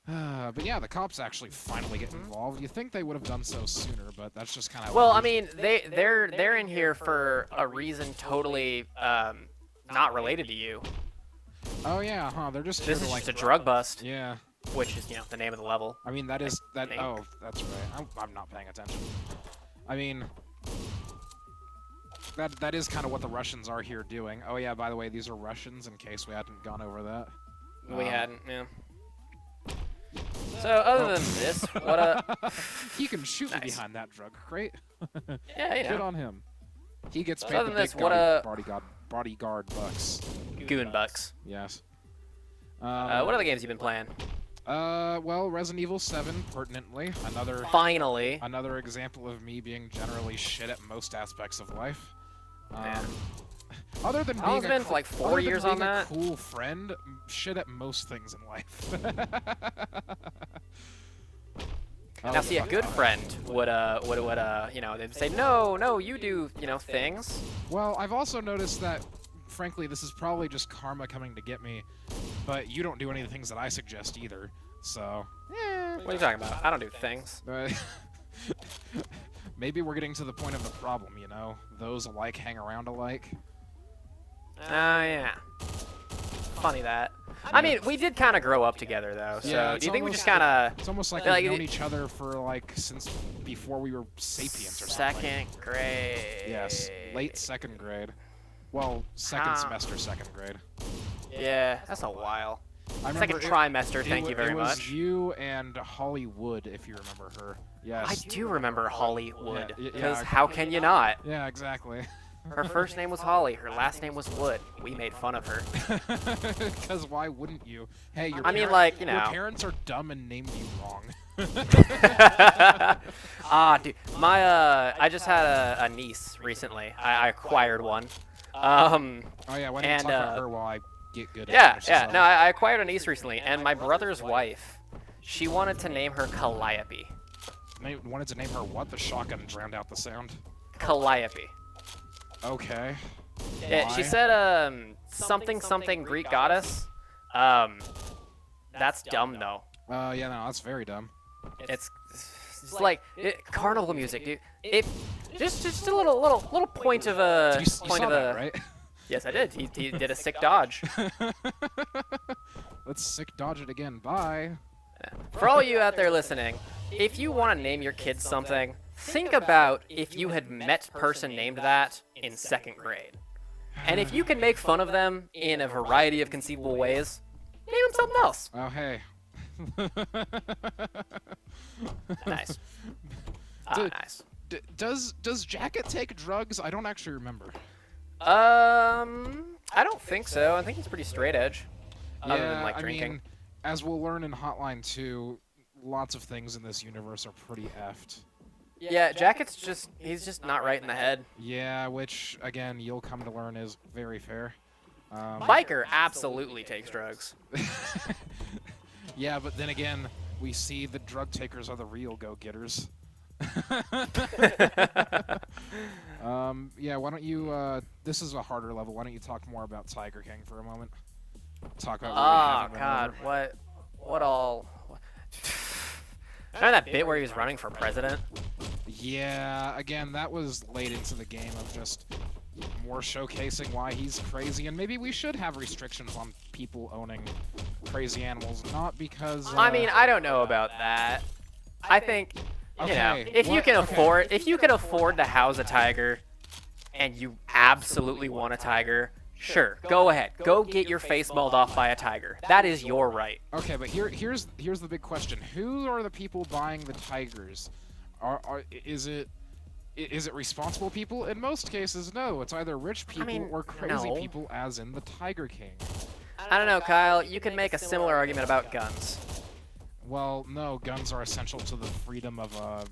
But yeah, the cops actually finally get involved. You think they would have done so sooner, but that's just kind of. Well, I mean, they're in here for a reason totally not related to you. Oh yeah, huh? They're just here This to, is like, just a drug bust, Yeah. which is the name of the level. I mean, that is that. think. Oh, that's right. I'm not paying attention. I mean, that is kind of what the Russians are here doing. Oh yeah, by the way, these are Russians. In case we hadn't gone over that. We hadn't, yeah. So other than this, what a He can shoot me Nice. behind that drug crate. yeah, you Good know, on him. He gets paid other the than this, big what a- bodyguard bucks. goon bucks. Yes. What other games you been playing? Well, Resident Evil 7, pertinently, Finally. another example of me being generally shit at most aspects of life. Man. Other than How being long's it been for, like, 4 other than years being on that? a cool friend, shit at most things in life. Now, see, a good friend would they'd say, no, you do, things. Well, I've also noticed that, frankly, this is probably just karma coming to get me, but you don't do any of the things that I suggest either, so... What are you talking about? I don't do things. Maybe we're getting to the point of the problem, you know? Those alike hang around alike. Oh, yeah. Funny that. I mean, we did kind of grow up together, though, so Yeah, do you think we it's just kind of... It's almost like Like, we've known each other for, like, since before we were sapiens or something. Second grade. Yes, late second grade. Well, second Ah. semester, second grade. Yeah, that's a while. I Second remember trimester, thank you very It was much. you and Hollywood, if you remember her. Yes. I do remember Hollywood, Yeah, because yeah. how can you not? Yeah, exactly. Her first name was Holly, her last name was Wood. We made fun of her. Because why wouldn't you? Hey, your I mean, parent- like, your parents are dumb and named you wrong. Ah, dude, I just had a niece recently. I acquired one. Oh yeah, why don't you and, talk about her while I get good at Yeah, this yeah. stuff? No, I acquired a niece recently, and my brother's wife, she wanted to name her Calliope. Wanted to name her what? The shotgun drowned out the sound. Calliope. Okay. Yeah, she Why? said something Greek goddess. That's dumb though. Yeah, no, that's very dumb. It's like carnival music, dude. It just a little point of a You point saw of that, a. right? Yes, I did. He did a sick dodge. Let's sick dodge it again. Bye. For all you out there listening, if you want to name your kids something, think about if you had met a person named that in 2nd grade. And if you can make fun of them in a variety of conceivable ways, name them something else. Oh, hey. Nice. Dude, Nice. Does Jacket take drugs? I don't actually remember. I don't think so. I think he's pretty straight edge. Other than Yeah, like I drinking. mean, as we'll learn in Hotline 2, lots of things in this universe are pretty effed. Yeah, Jacket's he's just not right in the head. Yeah, which, again, you'll come to learn is very fair. Biker absolutely takes drugs. Yeah, but then again, we see the drug takers are the real go-getters. Yeah, why don't you, this is a harder level, why don't you talk more about Tiger King for a moment? Talk about what we Oh haven't been God, over. what all? Remember that bit where he was running for president? Yeah, again, that was late into the game of just more showcasing why he's crazy, and maybe we should have restrictions on people owning crazy animals, not because... I mean, I don't know about that. I think, you know, Okay, if you what- can okay. afford to house a tiger, and you absolutely want a tiger, sure, go ahead, go get your face mauled off by a tiger. That is your right. Okay, but here's the big question: who are the people buying the tigers? Is it responsible people? In most cases, no. It's either rich people mean, or crazy no. people, as in the Tiger King. I don't know, Kyle. You can make a similar argument about guns. Well, no, guns are essential to the freedom of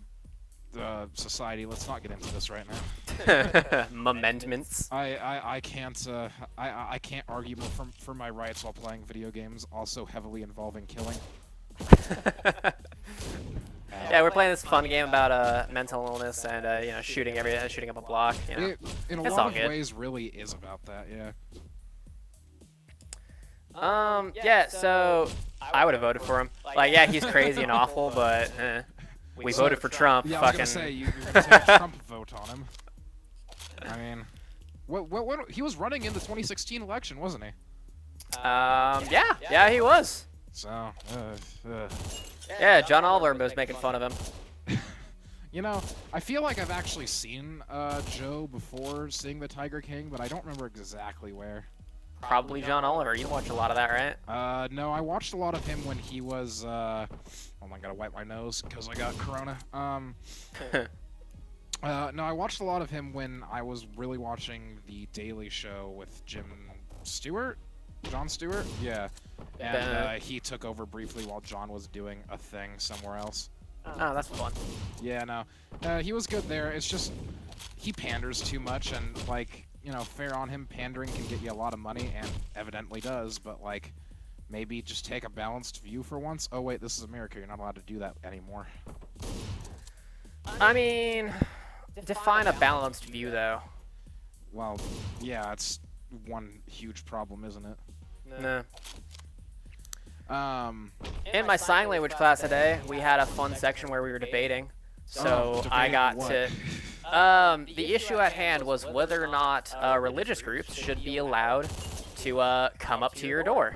society. Let's not get into this right now. Amendments. I can't I can't argue for my rights while playing video games, also heavily involving killing. Yeah, we're playing this fun game about mental illness and you know, shooting up a block. You know. It, in a It's lot all of good. ways, really is about that. Yeah. Yeah. So I would have voted for him. Like, yeah, he's crazy and awful, but we So- voted for Trump. Yeah, I was Fucking. gonna say you're gonna take a Trump vote on him. I mean, what? He was running in the 2016 election, wasn't he? Yeah, he was. So, Yeah, John Oliver was making fun of him. you know, I feel like I've actually seen Joe before seeing the Tiger King, but I don't remember exactly where. Probably John Oliver. You watch a lot of that, right? No, I watched a lot of him when he was. Oh my, I gotta wipe my nose because I got corona. No, I watched a lot of him when I was really watching The Daily Show with Jon Stewart. Yeah, and he took over briefly while John was doing a thing somewhere else. Oh, that's fun. Yeah, no, he was good there. It's just he panders too much, and like, you know, fair on him. Pandering can get you a lot of money, and evidently does. But like, maybe just take a balanced view for once. Oh wait, this is America. You're not allowed to do that anymore. I mean, define a balanced view, though. Well, yeah, it's one huge problem, isn't it? No. Um, In my sign language class today, we had a fun section where we were debating. So I debating got what? to. The issue at hand was whether or not religious groups should be allowed to come up to your door.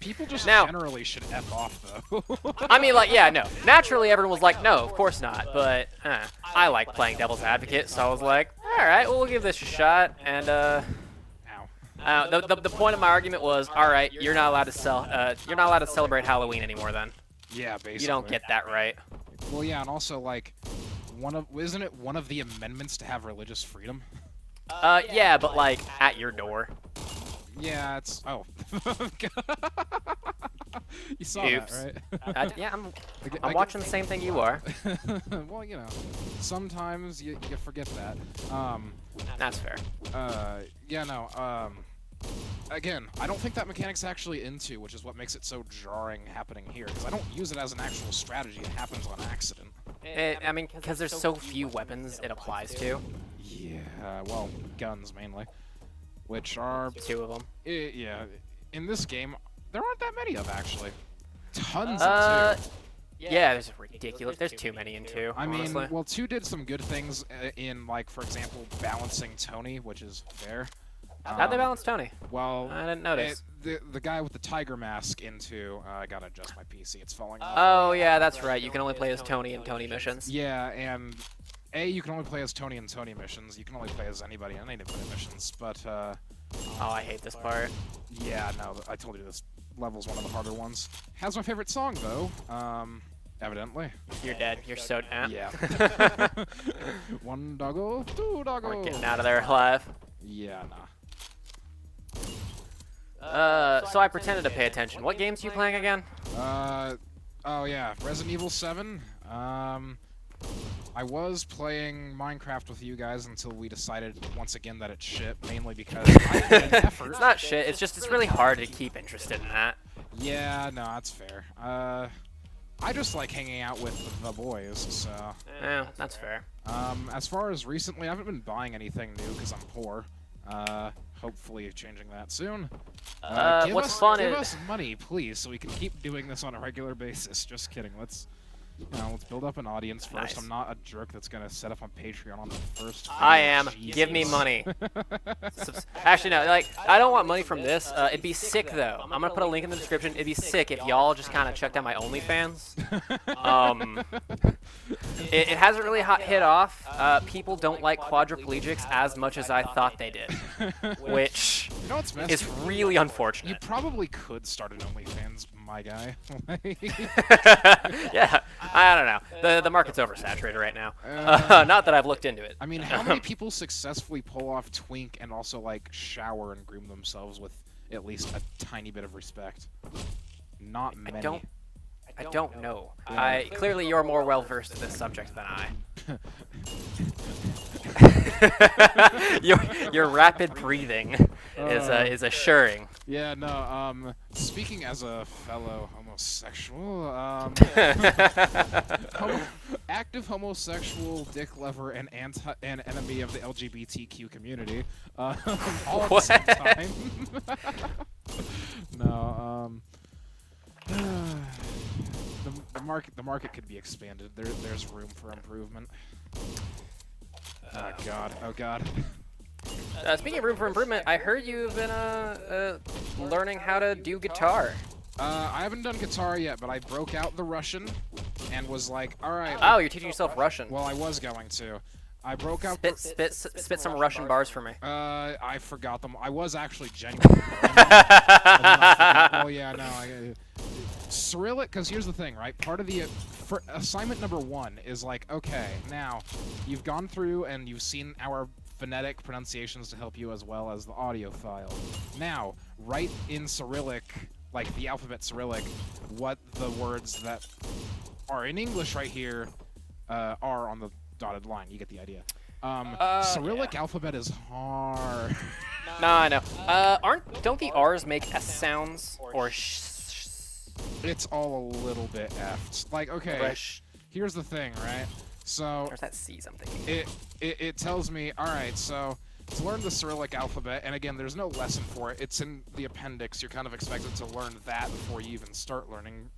People just Now- generally should F off, though. I mean, like, yeah, no. Naturally, everyone was like, no, of course not. But I like playing devil's advocate, so I was like, all right, well, we'll give this a shot. And Ow. the point of my argument was, all right, you're not allowed to you're not allowed to celebrate Halloween anymore. Then Yeah, basically. you don't get that right. Well, yeah, and also, like, isn't it one of the amendments to have religious freedom? Yeah, but like at your door. Yeah, it's... Oh. You saw Oops. that, right? Yeah, I'm I watching the same thing you are. Well, you know, sometimes you forget that. That's fair. Yeah, no, again, I don't think that mechanic's actually into, which is what makes it so jarring happening here, because I don't use it as an actual strategy, it happens on accident. I mean, because there's so few weapons it applies to. Yeah, well, guns mainly, which are 2 of them. yeah. In this game, there aren't that many of actually. Tons Uh, of 2. Yeah, there's ridiculous. There's too many in 2. I mean, honestly. well, 2 did some good things in, like, for example, balancing Tony, which is fair. How'd they balance Tony? Well, I didn't notice. the guy with the tiger mask in 2, I gotta adjust my PC. It's falling off. Oh yeah, that's right. You can only play as Tony in Tony missions. Yeah, and you can only play as Tony in Tony missions. You can only play as anybody in anybody missions. But Oh, I hate this part. yeah, no, I told you this level's one of the harder ones. Has my favorite song though. Evidently. You're dead. You're so. Yeah. One doggo, 2 doggo. We're getting out of there alive. Yeah, nah. So I pretended to pay attention. What games are you playing again? Oh yeah, Resident Evil 7. I was playing Minecraft with you guys until we decided once again that it's shit, mainly because I put in effort. It's not shit. It's just it's really hard to keep interested in that. Yeah, no, that's fair. I just like hanging out with the boys, so. Yeah, that's fair. As far as recently, I haven't been buying anything new because I'm poor. Hopefully changing that soon. What's fun give is us money, please, so we can keep doing this on a regular basis. Just kidding. Let's build up an audience first. Nice. I'm not a jerk that's gonna set up on Patreon on the first. I am. Jesus. Give me money. Actually, no. Like, I don't want money from this. It'd be sick though. I'm gonna put a link in the description. It'd be sick if y'all just kind of checked out my OnlyFans. It hasn't really hit off. People don't like quadriplegics as much as I thought they did, which You know what's messed is really You unfortunate. probably could start an OnlyFans, my guy. Yeah, I don't know. The market's oversaturated right now. Not that I've looked into it. I mean, how many people successfully pull off twink and also like shower and groom themselves with at least a tiny bit of respect? Not many. I don't know. Clearly you're more well versed in this subject than I. Your rapid breathing is assuring. Yeah, no, speaking as a fellow homosexual, active homosexual, dick lover, and enemy of the LGBTQ community, all at the same time. No, the market could be expanded. There's room for improvement. Oh god. Speaking of room for improvement, I heard you've been learning how to do guitar. I haven't done guitar yet, but I broke out the Russian and was like, all right. Oh, you're teaching yourself Russian. Well, I was going to. I broke out. Spit some Russian bars for me. I forgot them. I was actually genuinely. Oh yeah, no. Cyrillic, because here's the thing, right? Part of the for assignment number 1 is like, okay, now you've gone through and you've seen our phonetic pronunciations to help you as well as the audio file. Now, write in Cyrillic, like the alphabet Cyrillic, what the words that are in English right here are on the dotted line. You get the idea. Cyrillic alphabet is hard. No, I know. Don't the R's make S sounds or It's all a little bit effed. Like, okay, here's the thing, right? So There's that C something. it tells me, all right, so to learn the Cyrillic alphabet, and again, there's no lesson for it. It's in the appendix. You're kind of expected to learn that before you even start learning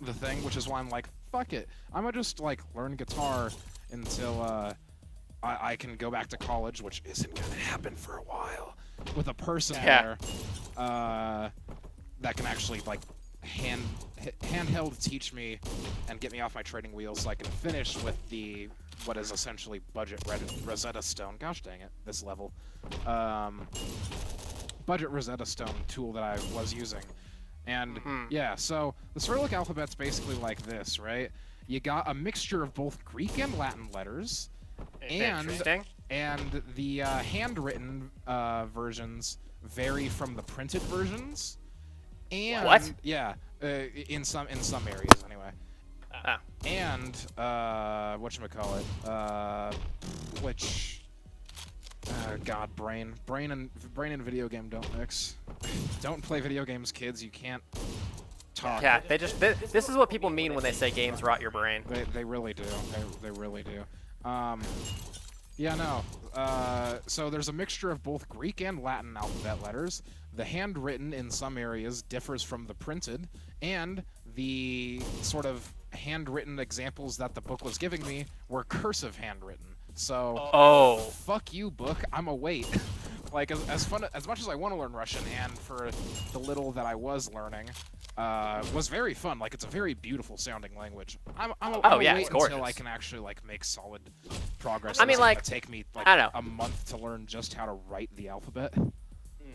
the thing, which is why I'm like, fuck it. I'm gonna just like learn guitar until I can go back to college, which isn't gonna happen for a while, with a person there that can actually like handheld teach me and get me off my training wheels so I can finish with the what is essentially budget Rosetta Stone. Gosh dang it, this level. Budget Rosetta Stone tool that I was using. And yeah, so the Cyrillic alphabet's basically like this, right? You got a mixture of both Greek and Latin letters, and the handwritten versions vary from the printed versions. And what? Yeah, in some areas anyway. And whatchamacallit? Which God, brain and video game don't mix. Don't play video games, kids. You can't talk. Yeah, this is what people mean when they say games rot your brain. They really do. They really do. Yeah, no. So there's a mixture of both Greek and Latin alphabet letters. The handwritten in some areas differs from the printed, and the sort of handwritten examples that the book was giving me were cursive handwritten. So, Oh. fuck you, book. I'm a wait. Like, as fun as much as I want to learn Russian, and for the little that I was learning, was very fun. Like, it's a very beautiful sounding language. I'm Oh, yeah, wait it's gorgeous. until I can actually like make solid progress. I mean, It's like, gonna take me like I don't know. a month to learn just how to write the alphabet.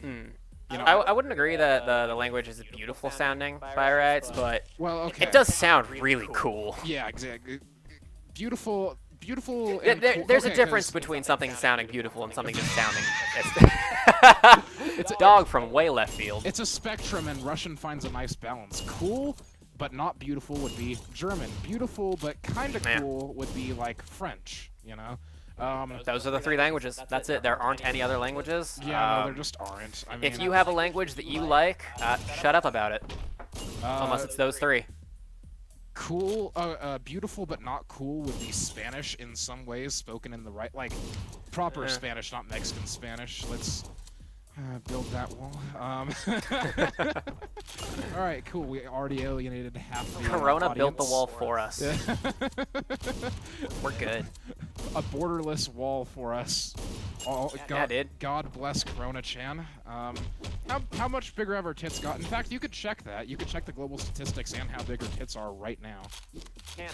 You know, I wouldn't agree that the language is beautiful sounding by rights, but well, okay. it does sound really cool. Yeah, exactly. Beautiful. And cool. There's Okay, a difference 'cause between something sounding beautiful and something just sounding. It's a dog from way left field. it's a spectrum, and Russian finds a nice balance. Cool, but not beautiful would be German. Beautiful, but kind of Yeah. cool would be like French. You know. Those are the three languages. That's it. There aren't any other languages. Yeah, no, there just aren't. I mean, If you have a language that you like, shut up about it. Unless it's those three. cool, beautiful but not cool would be Spanish in some ways, spoken in the right, like proper Spanish, not Mexican Spanish. Let's build that wall. All right, cool. We already alienated half the Corona built the audience. wall for us. We're good. A borderless wall for us. Yeah, dude. God bless Corona-chan. How much bigger have our tits got? In fact, you could check that. You could check the global statistics and how big our tits are right now.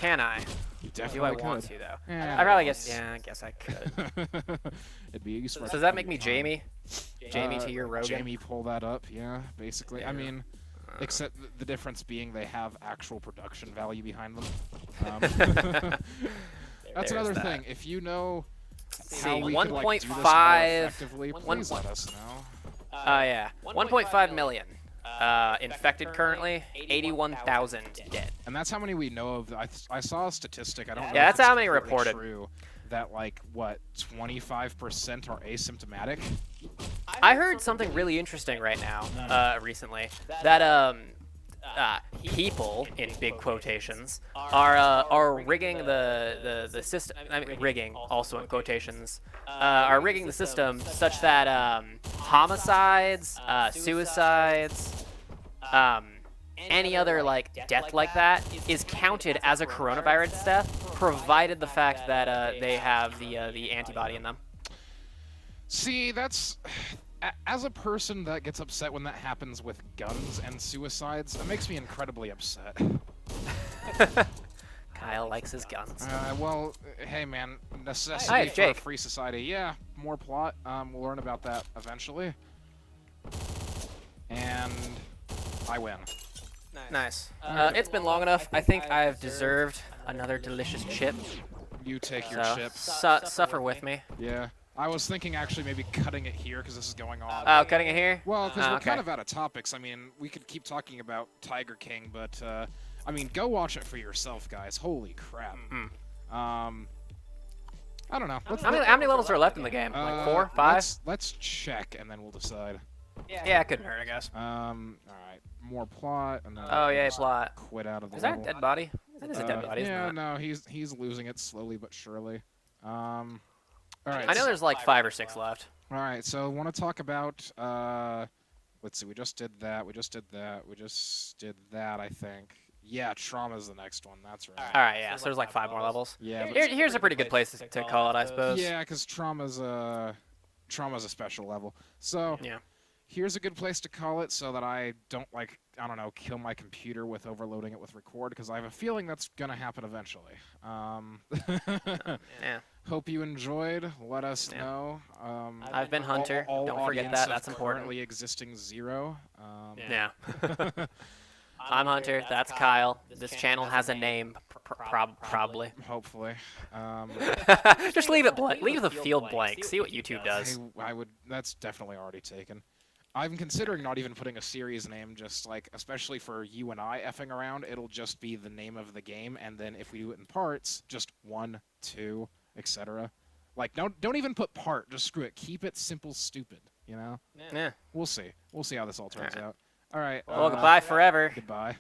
Can I? You Do I definitely want could. to though? Yeah. I probably guess. Yeah, I guess I could. It'd be useful. So does that make me Jamie? Jamie to your Rogan? Jamie, pull that up. Yeah, basically. I mean, except the difference being they have actual production value behind them. That's another that. thing. If you know See, how we could like do this more 1.5 effectively, please let us know. Yeah. 1.5 million infected currently. 81,000 dead. And that's how many we know of. I saw a statistic. I don't know. Yeah, if that's it's how many completely reported. True, that like what 25% are asymptomatic. I heard something really interesting right now, recently, that people in big quotations are rigging the system. I mean, rigging also in quotations are rigging the system such that homicides, suicides, any other like death like that is counted as a coronavirus death, provided the fact that they have the antibody in them. See, that's as a person that gets upset when that happens with guns and suicides, that makes me incredibly upset. Kyle likes his guns. Well, hey man, Hi, necessity it's for a Jake. free society. Yeah, more plot. We'll learn about that eventually. And I win. Nice. It's been long enough. I think I've deserved another delicious chip. You take your So chip. suffer with me. Yeah. I was thinking actually maybe cutting it here because this is going on. Oh, cutting it here? Well, because we're okay. kind of out of topics. I mean, we could keep talking about Tiger King, but I mean, go watch it for yourself, guys. Holy crap. I don't know. How many levels are left in the game? Like 4, 5? Let's check and then we'll decide. Yeah, it couldn't hurt, I guess. All right. More plot and then Oh yeah, plot. quit out of the Is that a level. dead body? That is a dead body, isn't Yeah, it? no, he's losing it slowly but surely. All right. I know there's like 5 or 6 left. All right, so I want to talk about. Let's see. We just did that. We just did that. We just did that. I think. Yeah, Trauma's the next one. That's right. All right, yeah. So there's like 5 more levels. Yeah. but- Here's a pretty good place to call it, I suppose. Yeah, because Trauma's a special level. So Yeah. here's a good place to call it, so that I don't I don't know, kill my computer with overloading it with record, because I have a feeling that's gonna happen eventually. Yeah. Hope you enjoyed. Let us Yeah. know. I've been Hunter. All Don't forget audience that. of That's important. Currently existing 0. Yeah. I'm Hunter. That's Kyle. This channel has a name, probably. Hopefully. Just leave it blank. Leave the field blank. See what YouTube does. I would. That's definitely already taken. I'm considering not even putting a series name, just like, especially for you and I effing around, it'll just be the name of the game, and then if we do it in parts, just 1, 2, etc. Like, don't even put part. Just screw it. Keep it simple, stupid. You know. Yeah. We'll see. We'll see how this all turns out. All right. Well, goodbye forever. Goodbye.